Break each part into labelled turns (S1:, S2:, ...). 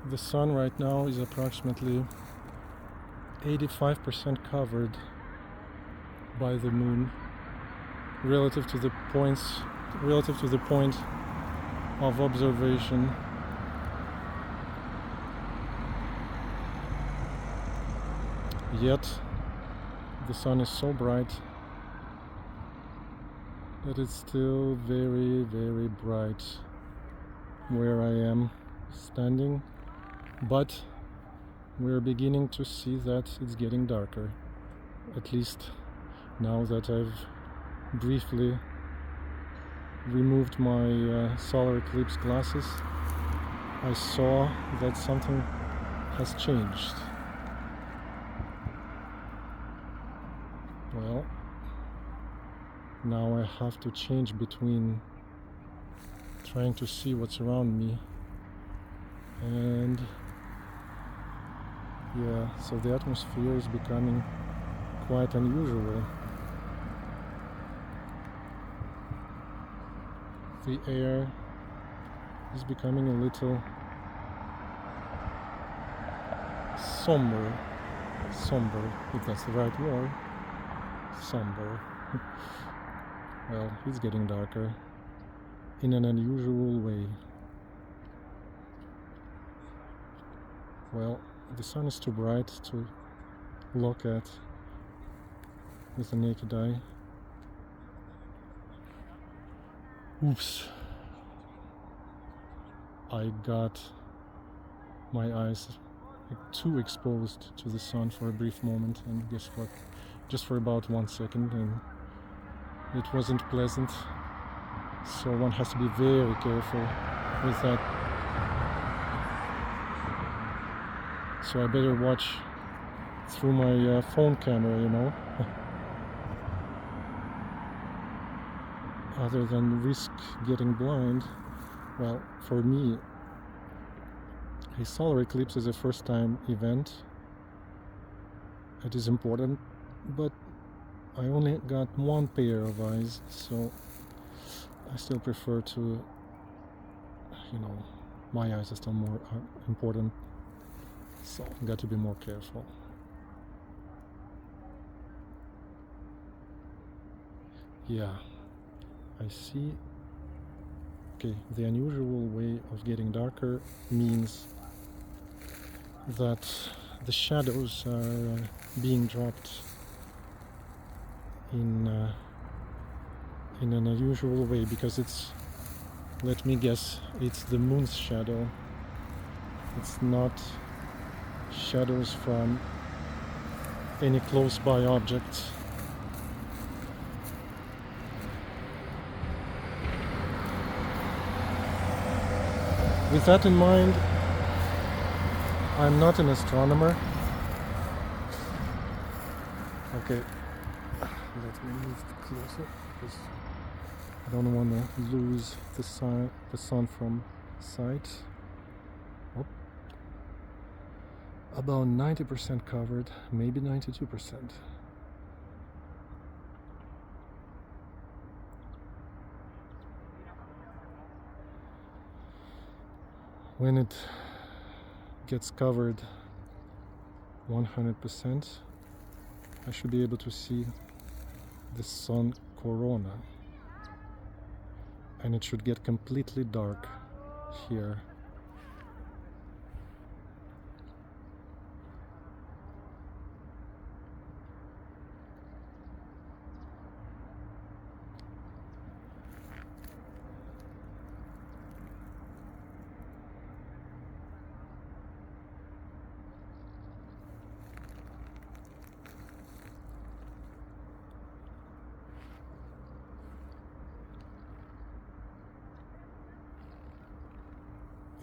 S1: The sun right now is approximately 85% covered by the moon relative to the point of observation. Yet the sun is so bright that it's still very, very bright where I am standing, but we're beginning to see that it's getting darker, at least now that I've briefly removed my solar eclipse glasses. I saw that something has changed. Well, now I have to change between trying to see what's around me and yeah, so the atmosphere is becoming quite unusual. The air is becoming a little somber, if that's the right word. Somber. Well, it's getting darker in an unusual way. Well, the sun is too bright to look at with the naked eye. Oops. I got my eyes too exposed to the sun for a brief moment, and guess what? Just for about 1 second, and it wasn't pleasant. So one has to be very careful with that. So I better watch through my phone camera, you know, other than risk getting blind. Well, for me, a solar eclipse is a first-time event. It is important, but I only got one pair of eyes, so I still prefer to, you know, my eyes are still more important, so I've got to be more careful. Yeah, I see. Okay, the unusual way of getting darker means that the shadows are being dropped in an unusual way, because it's, let me guess, it's the moon's shadow. It's not shadows from any close by object. With that in mind, I'm not an astronomer. Okay, let me move closer because I don't want to lose the sun from sight. Oh. About 90% covered, maybe 92%. When it gets covered 100%, I should be able to see the sun corona, and it should get completely dark here.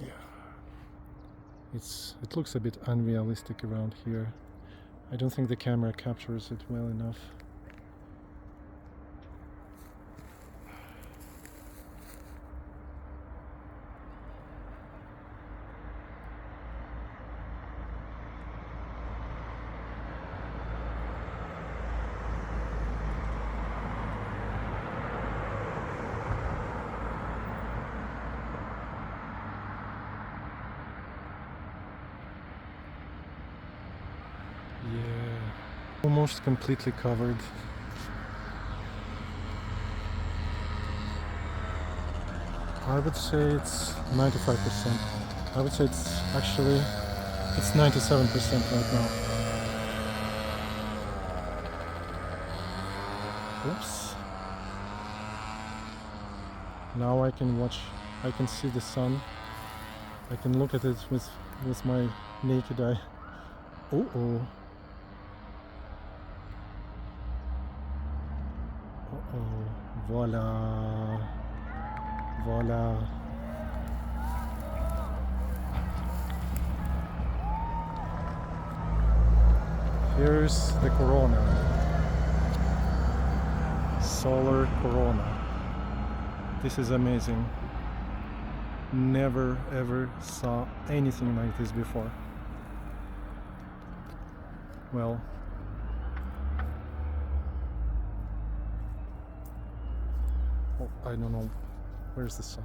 S1: Yeah, it looks a bit unrealistic around here. I don't think the camera captures it well enough. almost completely covered. I would say it's 95%. I would say it's 97% right now. Oops. Now I can see the sun. I can look at it with my naked eye. Uh-oh. Uh-oh. Voila. Voila. Here's the corona. Solar corona. This is amazing. Never ever saw anything like this before. Well, oh, I don't know. Where's the sun?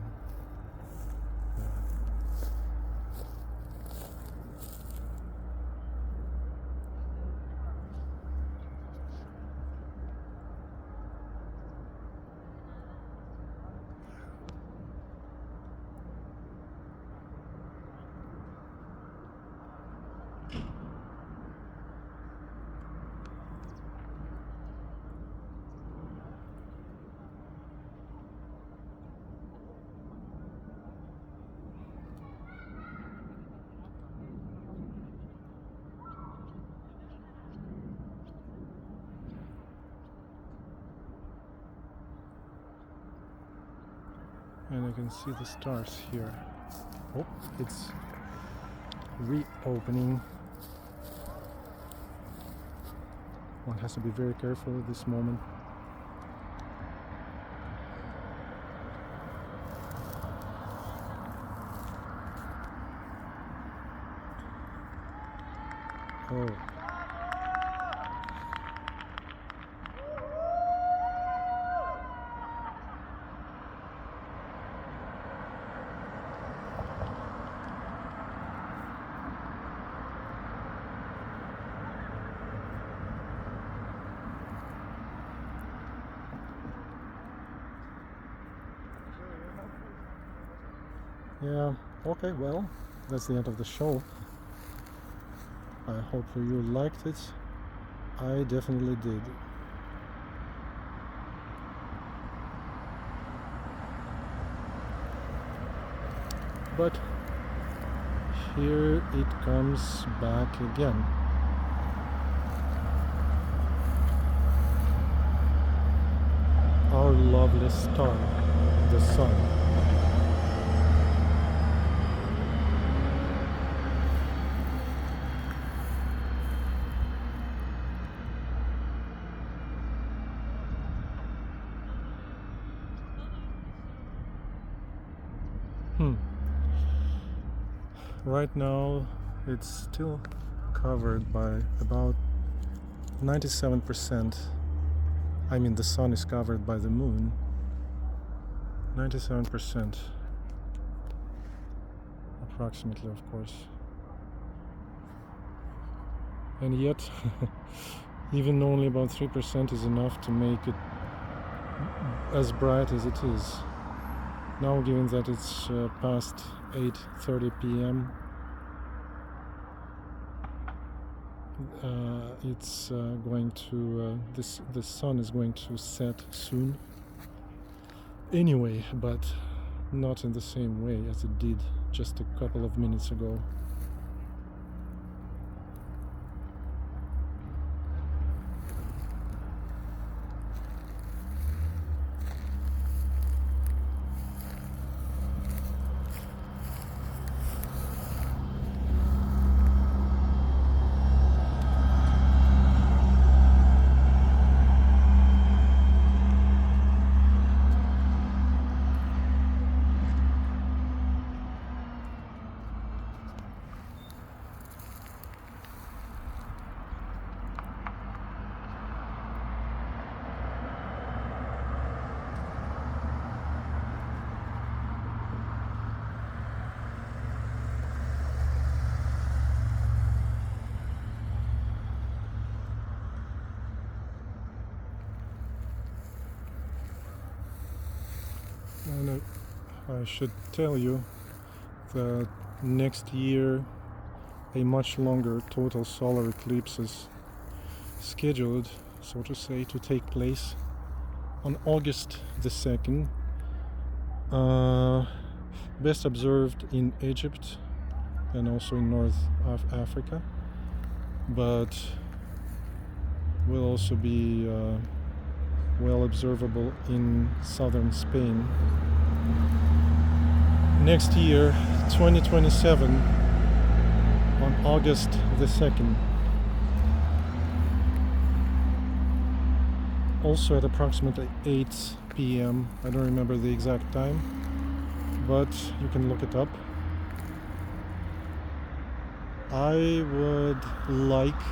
S1: And I can see the stars here. Oh, it's reopening. One has to be very careful at this moment. Oh. Yeah, okay, well, that's the end of the show. I hope you liked it. I definitely did. But here it comes back again. Our lovely star, the sun. Right now it's still covered by about 97%. I mean, the sun is covered by the moon. 97% approximately, of course. And yet even only about 3% is enough to make it as bright as it is. Now, given that it's past 8:30 p.m., it's going to the sun is going to set soon anyway, but not in the same way as it did just a couple of minutes ago. And I should tell you that next year a much longer total solar eclipse is scheduled, so to say, to take place on August the 2nd, best observed in Egypt and also in North Africa, but will also be well observable in southern Spain. Next year, 2027, on August the 2nd. Also at approximately 8 p.m. I don't remember the exact time, but you can look it up. I would like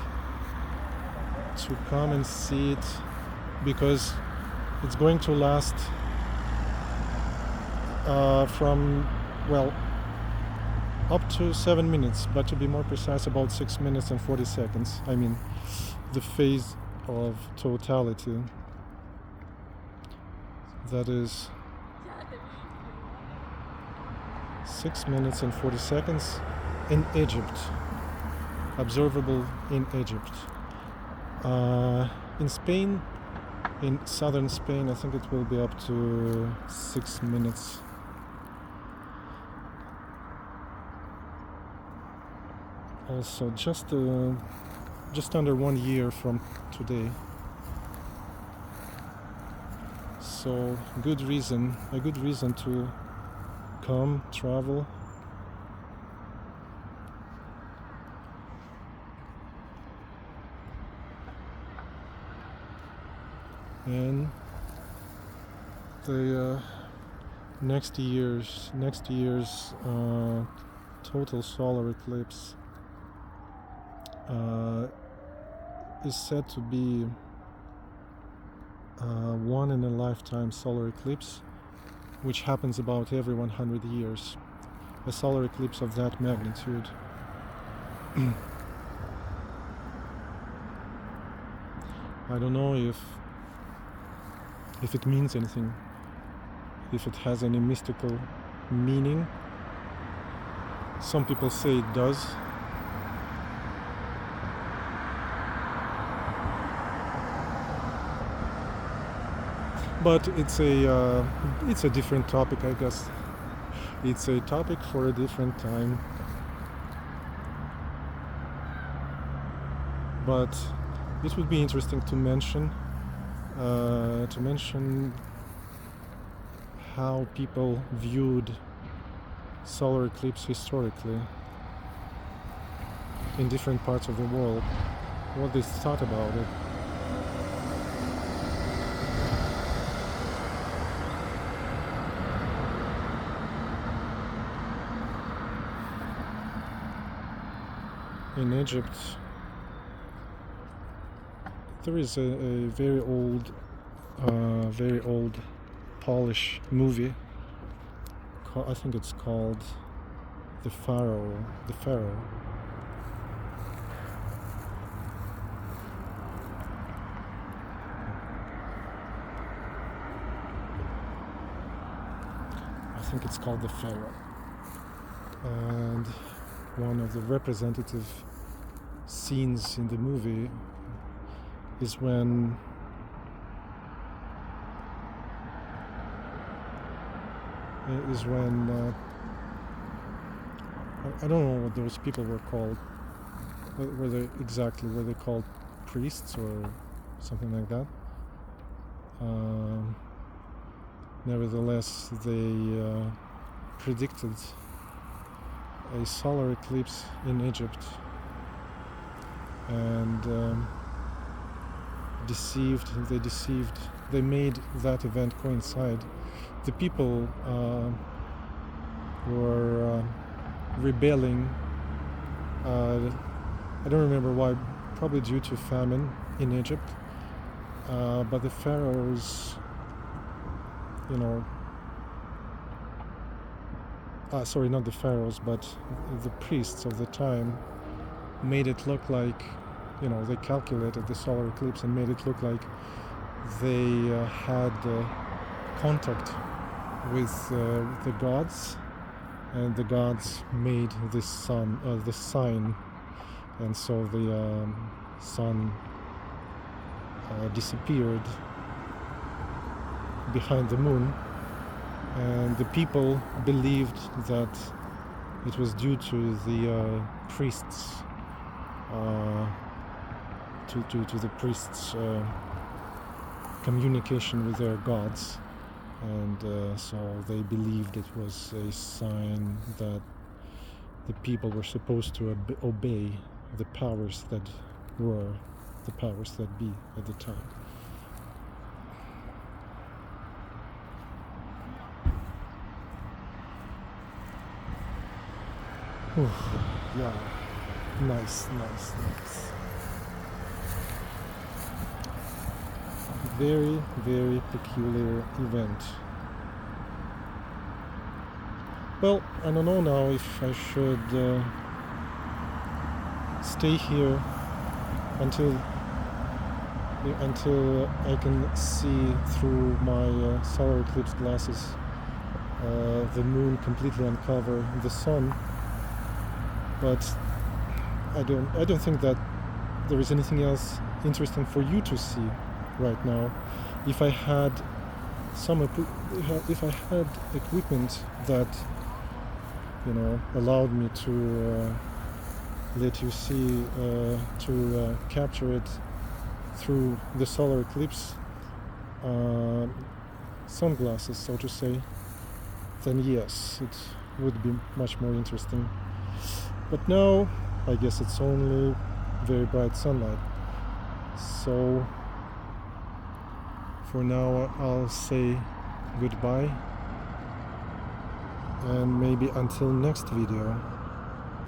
S1: to come and see it because it's going to last from, well, up to 7 minutes, but to be more precise, about 6 minutes and 40 seconds. I mean, the phase of totality. That is 6 minutes and 40 seconds in Egypt, observable in Egypt. In Spain, in southern Spain, I think it will be up to 6 minutes. Also, just under 1 year from today. So, a good reason to come, travel. And the next year's total solar eclipse is said to be one in a lifetime solar eclipse, which happens about every 100 years. A solar eclipse of that magnitude. I don't know if it means anything, if it has any mystical meaning. Some people say it does. But it's a different topic, I guess. It's a topic for a different time. But it would be interesting to mention how people viewed solar eclipse historically in different parts of the world, what they thought about it. In Egypt, there is a very old Polish movie. I think it's called The Pharaoh. I think it's called The Pharaoh. And one of the representative scenes in the movie is when I don't know what those people were called. Were they called priests or something like that? Nevertheless, they predicted a solar eclipse in Egypt and they made that event coincide. The people were rebelling. I don't remember why, probably due to famine in Egypt, but the pharaohs, sorry, not the pharaohs, but the priests of the time made it look like, they calculated the solar eclipse and made it look like they had contact with the gods, and the gods made this sign, and so the sun disappeared behind the moon, and the people believed that it was due to the priests, to the priests' communication with their gods, and so they believed it was a sign that the people were supposed to obey the powers that were, the powers that be at the time. Yeah, nice. Very, very peculiar event. Well, I don't know now if I should stay here until I can see through my solar eclipse glasses the moon completely uncover the sun. But I don't think that there is anything else interesting for you to see right now. If I had equipment that, you know, allowed me to let you see, to capture it through the solar eclipse sunglasses, so to say, then yes, it would be much more interesting. But now, I guess it's only very bright sunlight. So, for now, I'll say goodbye, and maybe until next video.